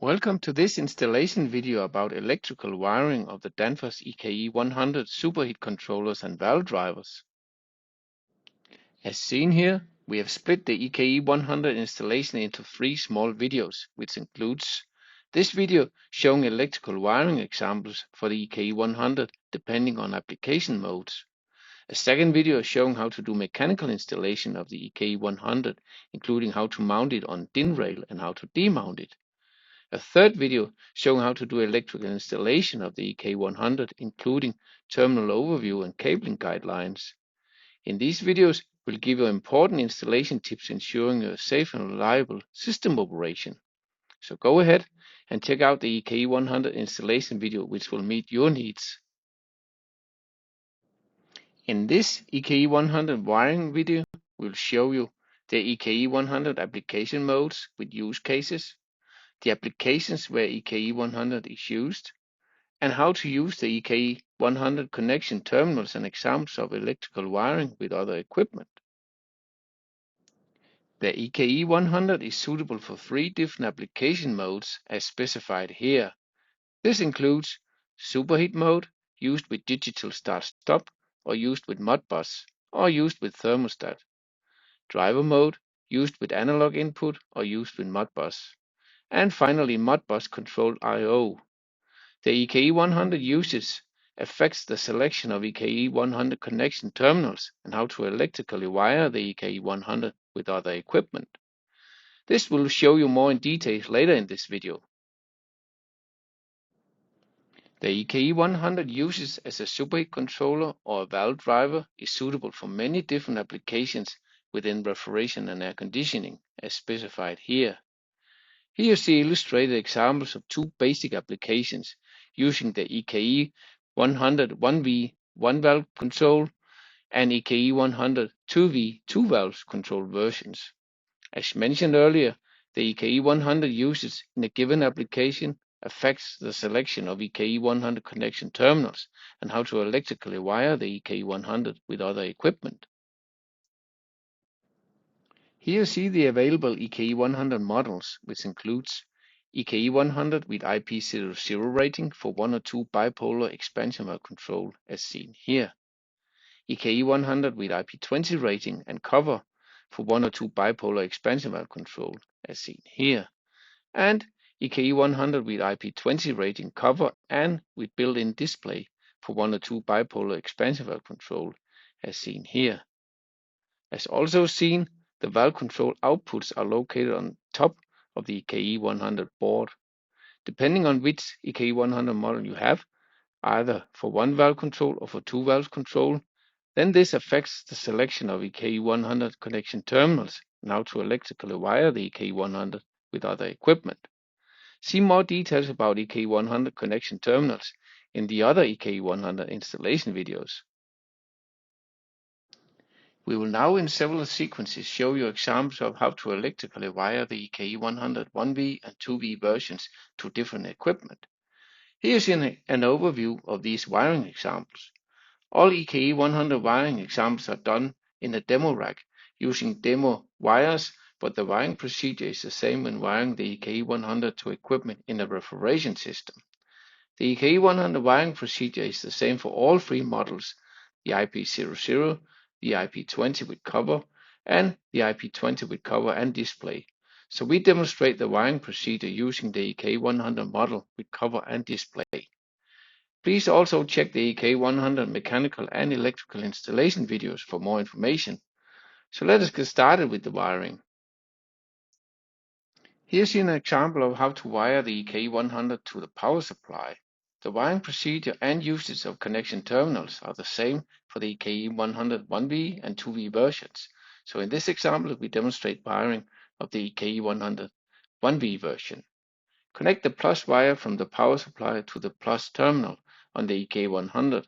Welcome to this installation video about electrical wiring of the Danfoss EKE 100 superheat controllers and valve drivers. As seen here, we have split the EKE 100 installation into 3 small videos, which includes this video showing electrical wiring examples for the EKE 100 depending on application modes. A second video showing how to do mechanical installation of the EKE 100, including how to mount it on DIN rail and how to demount it. A third video showing how to do electrical installation of the EKE 100, including terminal overview and cabling guidelines. In these videos, we'll give you important installation tips ensuring a safe and reliable system operation. So go ahead and check out the EKE 100 installation video, which will meet your needs. In this EKE 100 wiring video, we'll show you the EKE 100 application modes with use cases, the applications where EKE 100 is used, and how to use the EKE 100 connection terminals and examples of electrical wiring with other equipment. The EKE 100 is suitable for 3 different application modes as specified here. This includes Superheat mode, used with digital start-stop, or used with Modbus, or used with thermostat. Driver mode, used with analog input, or used with Modbus. And finally, Modbus controlled I/O. The EKE 100 uses affects the selection of EKE 100 connection terminals and how to electrically wire the EKE 100 with other equipment. This will show you more in detail later in this video. The EKE 100 uses as a superheat controller or a valve driver is suitable for many different applications within refrigeration and air conditioning, as specified here. Here you see illustrated examples of 2 basic applications using the EKE 100 1V 1-valve control and EKE 100 2V 2-valve control versions. As mentioned earlier, the EKE 100 uses in a given application affects the selection of EKE 100 connection terminals and how to electrically wire the EKE 100 with other equipment. Here you see the available EKE 100 models, which includes EKE 100 with IP00 rating for 1 or 2 bipolar expansion valve control, as seen here. EKE 100 with IP20 rating and cover for 1 or 2 bipolar expansion valve control, as seen here. And EKE 100 with IP20 rating cover and with built-in display for 1 or 2 bipolar expansion valve control, as seen here. As also seen, the valve control outputs are located on top of the EKE 100 board. Depending on which EKE 100 model you have, either for 1 valve control or for 2 valve control, then this affects the selection of EKE 100 connection terminals and how to electrically wire the EKE 100 with other equipment. See more details about EKE 100 connection terminals in the other EKE 100 installation videos. We will now in several sequences show you examples of how to electrically wire the EKE 100 1V and 2V versions to different equipment. Here is an overview of these wiring examples. All EKE 100 wiring examples are done in a demo rack using demo wires, but the wiring procedure is the same when wiring the EKE 100 to equipment in a refrigeration system. The EKE 100 wiring procedure is the same for all 3 models, the IP00, the IP20 with cover, and the IP20 with cover and display. So we demonstrate the wiring procedure using the EKE 100 model with cover and display. Please also check the EKE 100 mechanical and electrical installation videos for more information. So let us get started with the wiring. Here's an example of how to wire the EKE 100 to the power supply. The wiring procedure and usage of connection terminals are the same for the EKE 100 1V and 2V versions. So in this example, we demonstrate wiring of the EKE 100 1V version. Connect the plus wire from the power supply to the plus terminal on the EKE 100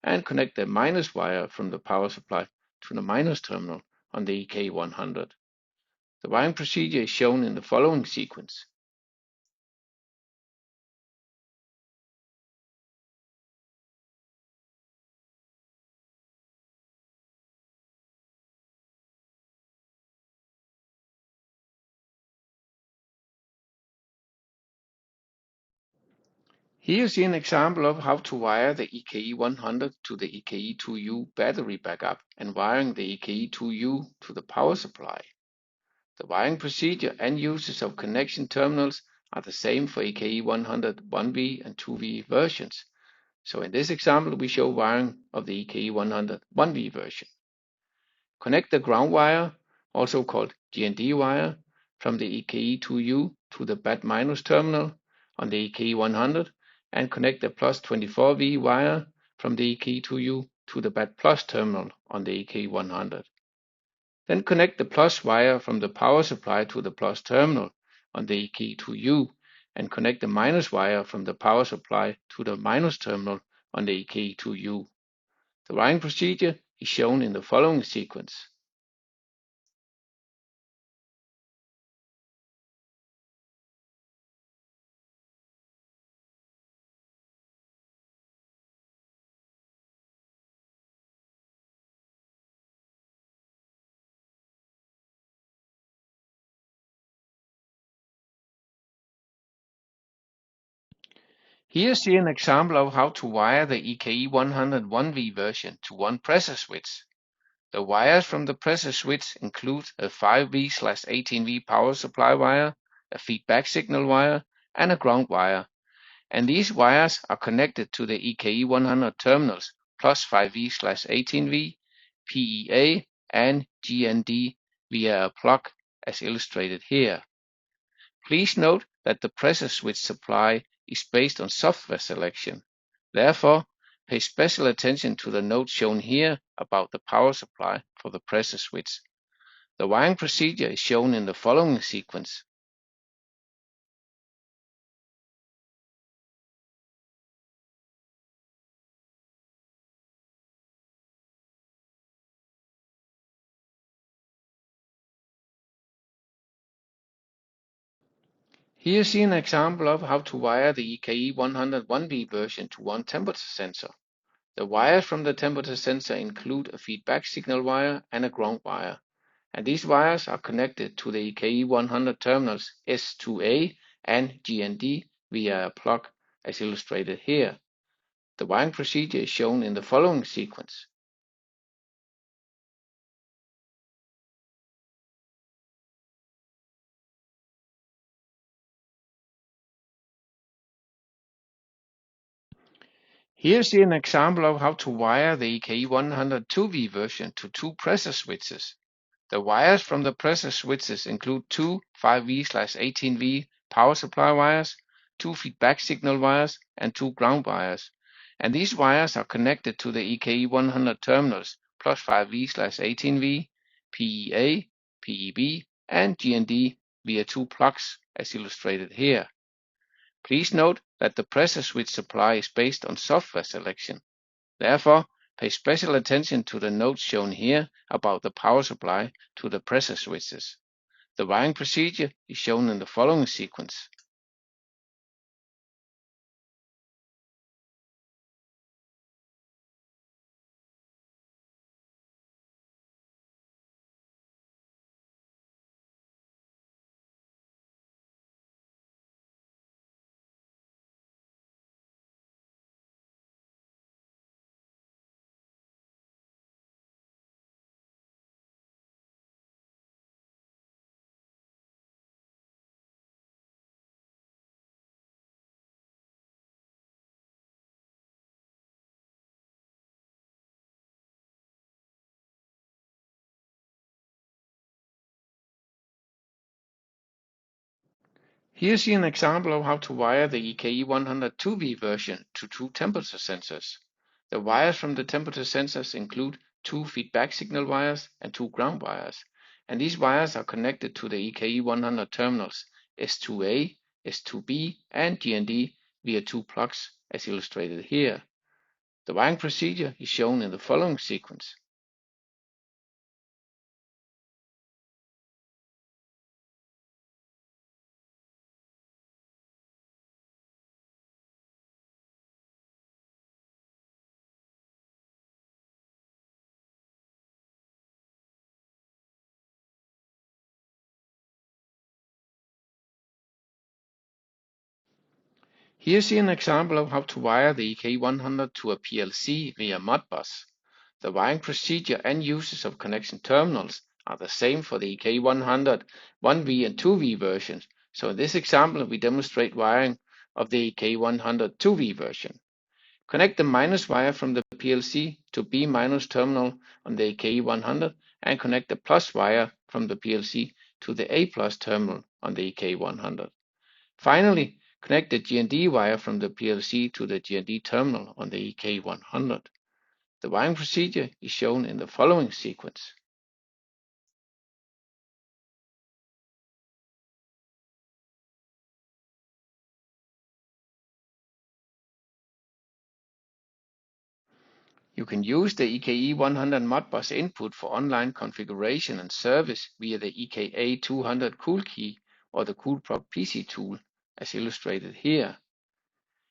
and connect the minus wire from the power supply to the minus terminal on the EKE 100. The wiring procedure is shown in the following sequence. Here you see an example of how to wire the EKE 100 to the EKE 2U battery backup and wiring the EKE 2U to the power supply. The wiring procedure and uses of connection terminals are the same for EKE 100 1V and 2V versions. So in this example, we show wiring of the EKE 100 1V version. Connect the ground wire, also called GND wire, from the EKE 2U to the BAT- terminal on the EKE 100 and connect the plus 24V wire from the EKE 2U to the BAT+ terminal on the EKE 100. Then connect the plus wire from the power supply to the plus terminal on the EKE 2U and connect the minus wire from the power supply to the minus terminal on the EKE 2U. The wiring procedure is shown in the following sequence. Here see an example of how to wire the EKE 100 1V version to one pressure switch. The wires from the pressure switch include a 5V/18V power supply wire, a feedback signal wire, and a ground wire. And these wires are connected to the EKE 100 terminals plus 5V/18V, PEA, and GND via a plug as illustrated here. Please note that the pressure switch supply is based on software selection. Therefore, pay special attention to the note shown here about the power supply for the pressure switch. The wiring procedure is shown in the following sequence. Here you see an example of how to wire the EKE 100 1V version to one temperature sensor. The wires from the temperature sensor include a feedback signal wire and a ground wire, and these wires are connected to the EKE 100 terminals S2A and GND via a plug as illustrated here. The wiring procedure is shown in the following sequence. Here you see an example of how to wire the EKE 100 2V version to two pressure switches. The wires from the pressure switches include two 5V/18V power supply wires, two feedback signal wires, and two ground wires. And these wires are connected to the EKE 100 terminals plus 5V/18V, PEA, PEB, and GND via two plugs as illustrated here. Please note that the pressure switch supply is based on software selection. Therefore, pay special attention to the notes shown here about the power supply to the pressure switches. The wiring procedure is shown in the following sequence. Here you see an example of how to wire the EKE 100 2V version to two temperature sensors. The wires from the temperature sensors include two feedback signal wires and two ground wires, and these wires are connected to the EKE 100 terminals S2A, S2B, and GND via two plugs as illustrated here. The wiring procedure is shown in the following sequence. Here's an example of how to wire the EKE100 to a PLC via Modbus. The wiring procedure and uses of connection terminals are the same for the EKE100 1V and 2V versions, so in this example we demonstrate wiring of the EKE100 2V version. Connect the minus wire from the PLC to B minus terminal on the EKE100 and connect the plus wire from the PLC to the A plus terminal on the EKE100. Finally, connect the GND wire from the PLC to the GND terminal on the EKE100. The wiring procedure is shown in the following sequence. You can use the EKE100 Modbus input for online configuration and service via the EKE 200 KoolKey or the KoolProg PC tool, as illustrated here.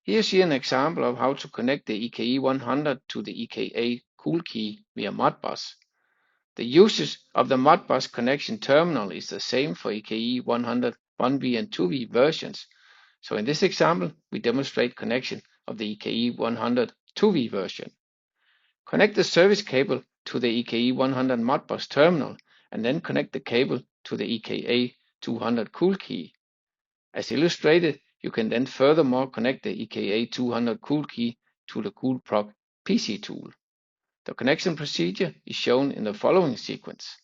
Here's an example of how to connect the EKE100 to the EKE KoolKey via Modbus. The usage of the Modbus connection terminal is the same for EKE100 1V and 2V versions, so in this example we demonstrate connection of the EKE100 2V version. Connect the service cable to the EKE100 Modbus terminal and then connect the cable to the EKE 200 KoolKey. As illustrated, you can then furthermore connect the EKE 200 KoolKey to the KoolProg PC tool. The connection procedure is shown in the following sequence.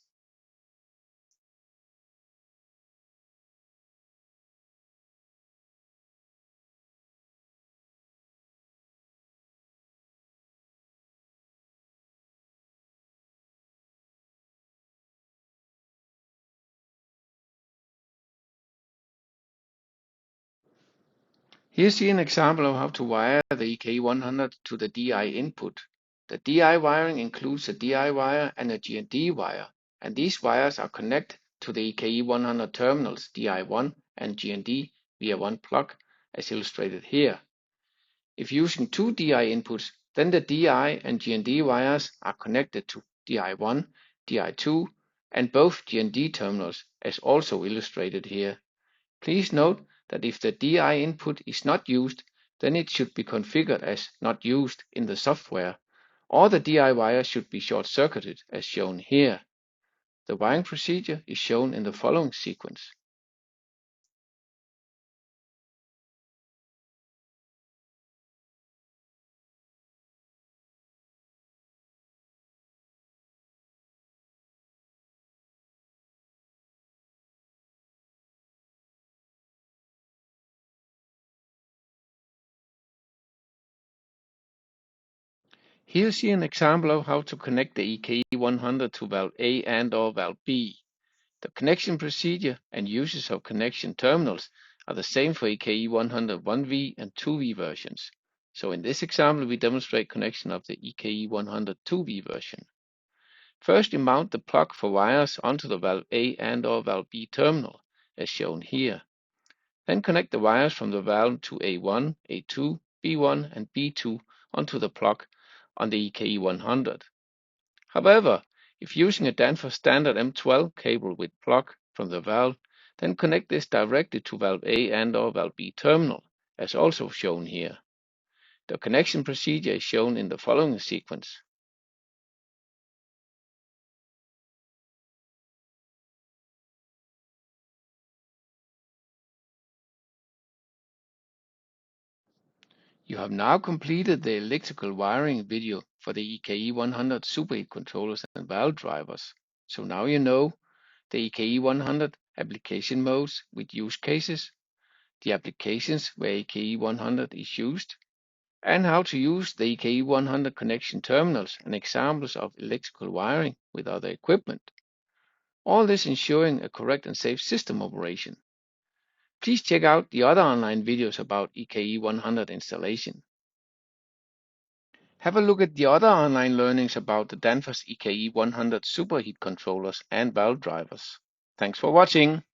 Here's an example of how to wire the EKE100 to the DI input. The DI wiring includes a DI wire and a GND wire, and these wires are connected to the EKE100 terminals DI1 and GND via one plug, as illustrated here. If using two DI inputs, then the DI and GND wires are connected to DI1, DI2, and both GND terminals, as also illustrated here. Please note that if the DI input is not used, then it should be configured as not used in the software, or the DI wire should be short-circuited as shown here. The wiring procedure is shown in the following sequence. Here's an example of how to connect the EKE100 to valve A and or valve B. The connection procedure and uses of connection terminals are the same for EKE100 1V and 2V versions. So in this example we demonstrate connection of the EKE100 2V version. First, we mount the plug for wires onto the valve A and or valve B terminal, as shown here. Then connect the wires from the valve to A1, A2, B1 and B2 onto the plug on the EKE100. However, if using a Danfoss standard M12 cable with plug from the valve, then connect this directly to valve A and or valve B terminal, as also shown here. The connection procedure is shown in the following sequence. You have now completed the electrical wiring video for the EKE100 Superheat controllers and valve drivers. So now you know the EKE100 application modes with use cases, the applications where EKE100 is used, and how to use the EKE100 connection terminals and examples of electrical wiring with other equipment. All this ensuring a correct and safe system operation. Please check out the other online videos about EKE100 installation. Have a look at the other online learnings about the Danfoss EKE100 Superheat controllers and valve drivers. Thanks for watching.